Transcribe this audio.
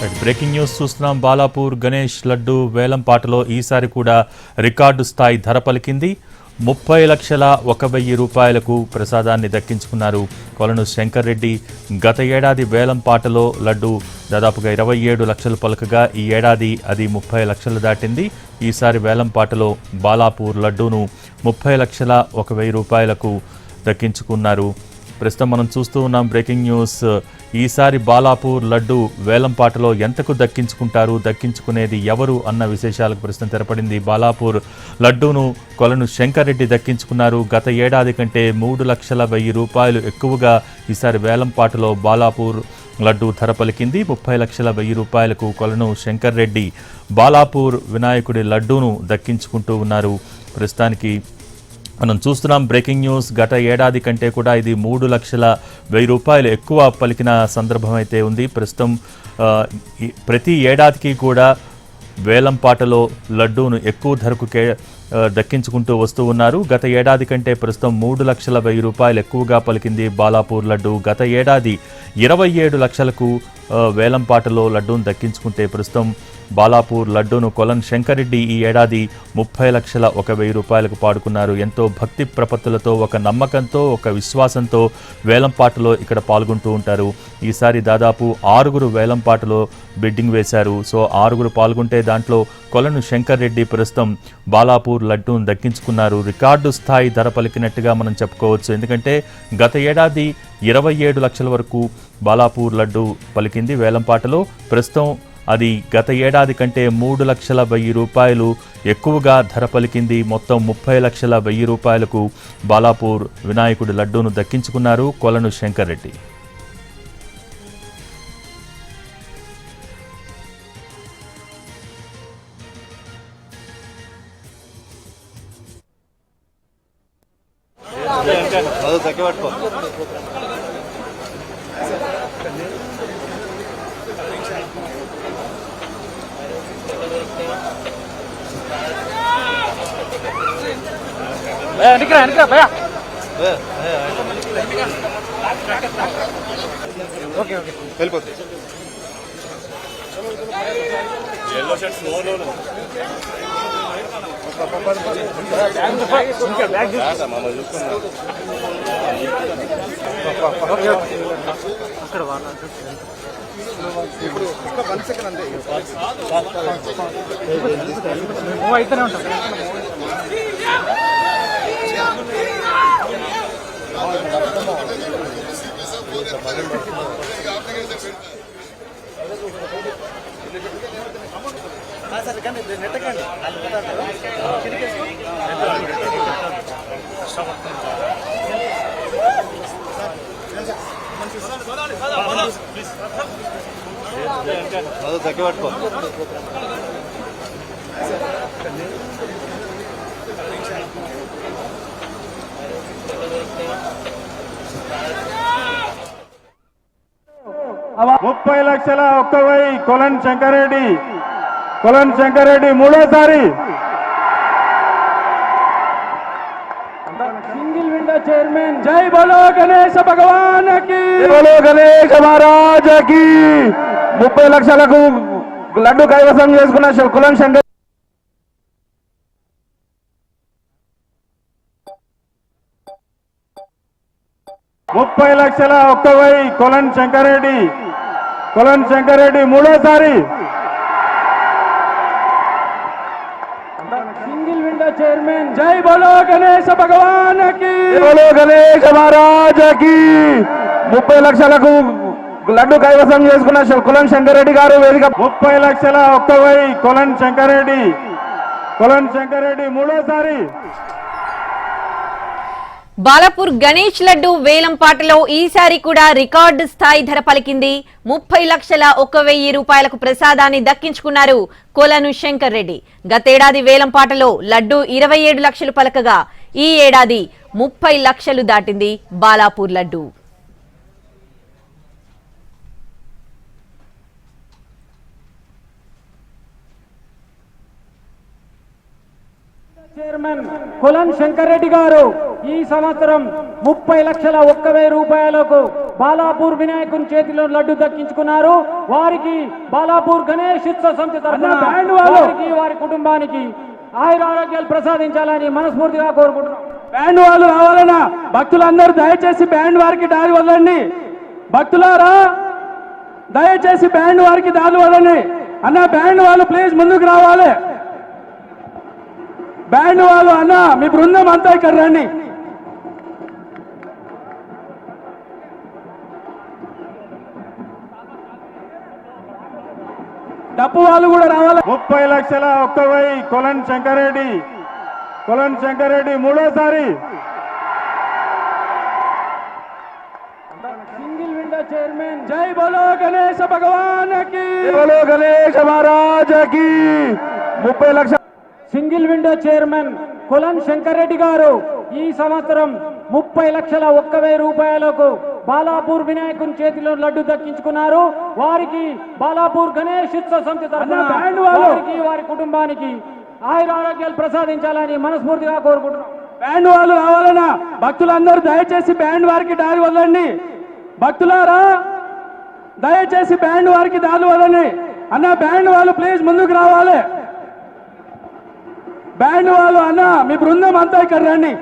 Breaking news చూస్తున్నాం. బాలాపూర్ గణేష్ లడ్డు వేలంపాటలో ఈసారి కూడా రికార్డు స్థాయి ధర పలికింది. 30,01,000 రూపాయలకు ప్రసాదాన్ని దక్కించుకున్నారు కొలను శంకర్ రెడ్డి. గత ఏడాది వేలంపాటలో లడ్డు దాదాపుగా 27 లక్షలు పలుకగా ఈ ఏడాది అది 30 లక్షలు దాటింది. ఈసారి వేలంపాటలో బాలాపూర్ లడ్డూను 30,01,000 రూపాయలకు దక్కించుకున్నారు. ప్రస్తుతం మనం చూస్తూ ఉన్నాం బ్రేకింగ్ న్యూస్. ఈసారి బాలాపూర్ లడ్డు వేలంపాటలో ఎంతకు దక్కించుకుంటారు, దక్కించుకునేది ఎవరు అన్న విశేషాలకు ప్రస్తుతం తెరపడింది. బాలాపూర్ లడ్డూను కొలను శంకర్ రెడ్డి దక్కించుకున్నారు. గత ఏడాది కంటే 3,01,000 రూపాయలు ఎక్కువగా ఈసారి వేలంపాటలో బాలాపూర్ లడ్డు ధర పలికింది. 30,01,000 రూపాయలకు కొలను శంకర్ రెడ్డి బాలాపూర్ వినాయకుడి లడ్డూను దక్కించుకుంటూ ఉన్నారు. ప్రస్తుతానికి మనం చూస్తున్నాం బ్రేకింగ్ న్యూస్. గత ఏడాది కంటే కూడా ఇది 3,01,000 రూపాయలు ఎక్కువ పలికిన సందర్భం అయితే ఉంది. ప్రస్తుతం ప్రతి ఏడాదికి కూడా వేలంపాటలో లడ్డూను ఎక్కువ ధరకు దక్కించుకుంటూ వస్తూ ఉన్నారు. గత ఏడాది కంటే ప్రస్తుతం 3,01,000 రూపాయలు ఎక్కువగా పలికింది బాలాపూర్ లడ్డు. గత ఏడాది 27 లక్షలకు వేలంపాటలో లడ్డూను దక్కించుకుంటే ప్రస్తుతం బాలాపూర్ లడ్డూను కొలన్ శంకర్ రెడ్డి ఈ ఏడాది 30,01,000 రూపాయలకు పాడుకున్నారు. ఎంతో భక్తి ప్రపత్తులతో, ఒక నమ్మకంతో, ఒక విశ్వాసంతో వేలంపాటలో ఇక్కడ పాల్గొంటూ ఉంటారు. ఈసారి దాదాపు 6 వేలంపాటలో బిడ్డింగ్ వేశారు. సో 6 పాల్గొంటే దాంట్లో కొలను శంకర్ రెడ్డి ప్రస్తుతం బాలాపూర్ లడ్డూను దక్కించుకున్నారు. రికార్డు స్థాయి ధర పలికినట్టుగా మనం చెప్పుకోవచ్చు. ఎందుకంటే గత ఏడాది 27 లక్షల వరకు బాలాపూర్ లడ్డు పలికింది వేలంపాటలో. ప్రస్తుతం అది గత ఏడాది కంటే 3,01,000 రూపాయలు ఎక్కువగా ధర పలికింది. మొత్తం 30,01,000 రూపాయలకు బాలాపూర్ వినాయకుడి లడ్డూను దక్కించుకున్నారు కొలను శంకర్ రెడ్డి. వెళ్ళిపోతుంది. ఇప్పుడు 1 సెకండ్ అంతే అయితేనే ఉంటుంది. తగ్గి పట్టుకో. ₹30,01,000 కొలన్ శంకర్ రెడ్డి మూడోసారి సింగిల్ విండో చైర్మన్. జై బోలో గణేశ భగవాన్ కి, బోలో గణేశ మహారాజ్ కి. 30 లక్షలకు లడ్డు కైవసం చేసుకున్న కొలన్ శంకర్ ₹30,01,000 కొలన్ శంకర్ రెడ్డి మూడోసారి సింగిల్ విండో చైర్మన్. జై బోలో గణేశ భగవాన్ కి, బోలో గణేశ మహారాజ్ కి. 30 లక్షలకు లడ్డు కైవసం చేసుకున్న కొలన్ శంకర్ రెడ్డి గారు వేదిక. ₹30,01,000 కొలన్ శంకర్ రెడ్డి మూడోసారి. బాలాపూర్ గణేష్ లడ్డు వేలంపాటలో ఈసారి కూడా రికార్డు స్థాయి ధర పలికింది. 30,01,000 రూపాయలకు ప్రసాదాన్ని దక్కించుకున్నారు కొలను శంకర్ రెడ్డి. గతేడాది వేలంపాటలో లడ్డు 27 లక్షలు పలకగా ఈ ఏడాది 30 లక్షలు దాటింది బాలాపూర్ లడ్డు. చైర్మన్ కొలన్ శంకర్ రెడ్డి గారు ఈ సంవత్సరం 30,01,000 రూపాయలకు బాలాపూర్ వినాయకుని చేతిలో లడ్డు దక్కించుకున్నారు. వారికి బాలాపూర్ గణేష్ ఉత్సవ సమితి తరఫున వారికి వారి కుటుంబానికి ఆయురారోగ్యాలు ప్రసాదించాలని మనస్ఫూర్తిగా కోరుకుంటున్నాం. బ్యాండ్ వాళ్ళు రావాలన్నా భక్తులందరూ దయచేసి బ్యాండ్ వారికి దారి వదలండి. భక్తులారా దయచేసి బ్యాండ్ వారికి దారి వదలండి. అన్న బ్యాండ్ వాళ్ళు ప్లీజ్ ముందుకు రావాలి. బ్యాండ్ వాళ్ళు అన్న మీ బృందం అంతా ఇక్కడ రండి. డప్పు వాళ్ళు కూడా రావాలి. 30,01,000 కొలన్ శంకరెడ్డి మూడోసారి. సింగిల్ విండో చైర్మన్ జై బోలో గణేశ భగవాన్ కి, జై బోలో గణేశ మహారాజ్ కి. 30 లక్షల సింగిల్ విండో చైర్మన్ కొలన్ శంకర్ రెడ్డి గారు ఈ సంవత్సరం 30,01,000 రూపాయలకు బాలాపూర్ వినాయకుని చేతిలో లడ్డు దక్కించుకున్నారు. వారికి బాలాపూర్ గణేష్ ఉత్సవ సమితి తరఫున వారికి వారి కుటుంబానికి ఆయురారోగ్యాలు ప్రసాదించాలని మనస్ఫూర్తిగా కోరుకుంటున్నాం. బ్యాండ్ వాళ్ళు రావాలన్నా భక్తులందరూ దయచేసి బ్యాండ్ వారికి దారి వదలండి. భక్తులారా దయచేసి బ్యాండ్ వారికి దారి వదలండి. అన్న బ్యాండ్ వాళ్ళు ప్లీజ్ ముందుకు రావాలి. బ్యాండ్ వాళ్ళు అన్న మీ బృందం అంతా ఇక్కడ రండి.